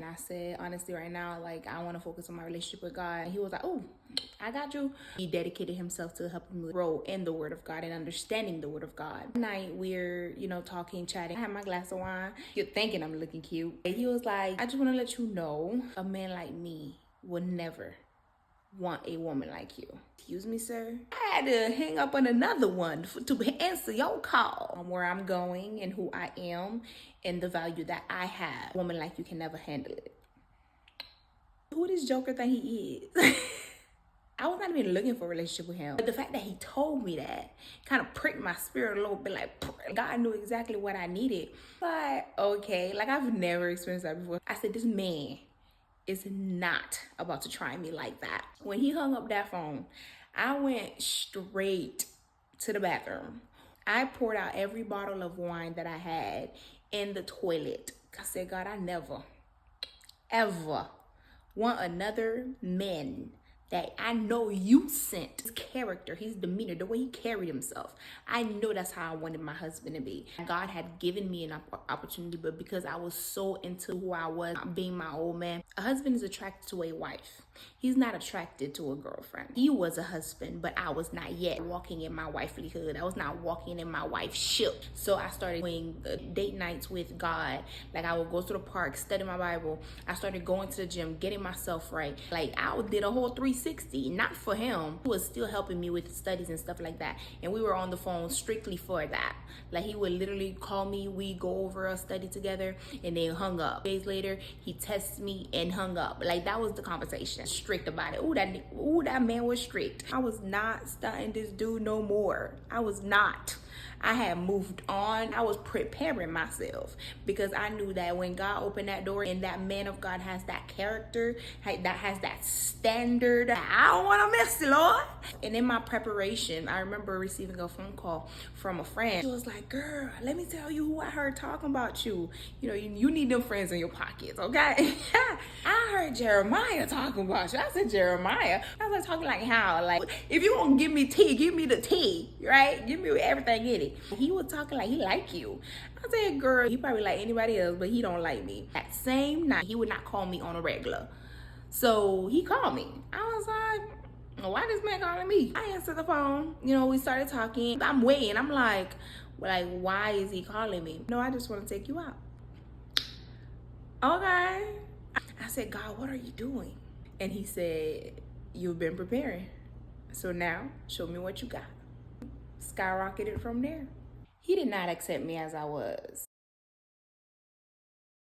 I said, honestly, right now, like, I want to focus on my relationship with God. And he was like, oh, I got you. He dedicated himself to helping me grow in the Word of God and understanding the Word of God. One night, we're, talking, chatting. I had my glass of wine. You're thinking I'm looking cute. And he was like, I just want to let you know, a man like me would never want a woman like you. Excuse me, sir? I had to hang up on another one to answer your call. Where I'm going and who I am and the value that I have. A woman like you can never handle it. Who this joker think he is? I was not even looking for a relationship with him. But the fact that he told me that kind of pricked my spirit a little bit. Like, God knew exactly what I needed. But, okay, like I've never experienced that before. I said, this man is not about to try me like that. When he hung up that phone, I went straight to the bathroom. I poured out every bottle of wine that I had in the toilet. I said, God, I never, ever want another man that I know you sent. His character, his demeanor, the way he carried himself. I know that's how I wanted my husband to be. God had given me an opportunity, but because I was so into who I was, being my old man, a husband is attracted to a wife. He's not attracted to a girlfriend. He was a husband, but I was not yet walking in my wifelyhood. I was not walking in my wife's ship. So I started doing date nights with God. Like I would go to the park, study my Bible. I started going to the gym, getting myself right. Like I did a whole 360, not for him. He was still helping me with studies and stuff like that. And we were on the phone strictly for that. Like he would literally call me, we go over a study together, and then hung up. Days later, he texted me and hung up. Like that was the conversation. Strict about it. That man was strict. I was not stunting this dude no more. I was not. I had moved on. I was preparing myself because I knew that when God opened that door and that man of God has that character, that has that standard, I don't want to miss it, Lord. And in my preparation, I remember receiving a phone call from a friend. She was like, girl, let me tell you who I heard talking about you. You need them friends in your pockets, okay? I heard Jeremiah talking about you. I said, Jeremiah? I was like, talking like how? Like, if you won't give me tea, give me the tea, right? Give me everything in it. He was talking like he like you. I said, girl, he probably like anybody else, but he don't like me. That same night, he would not call me on a regular. So he called me. I was like, why this man calling me? I answered the phone. We started talking. I'm waiting. I'm like, why is he calling me? No, I just want to take you out. Okay. I said, God, what are you doing? And he said, you've been preparing. So now, show me what you got. Skyrocketed from there. He did not accept me as I was.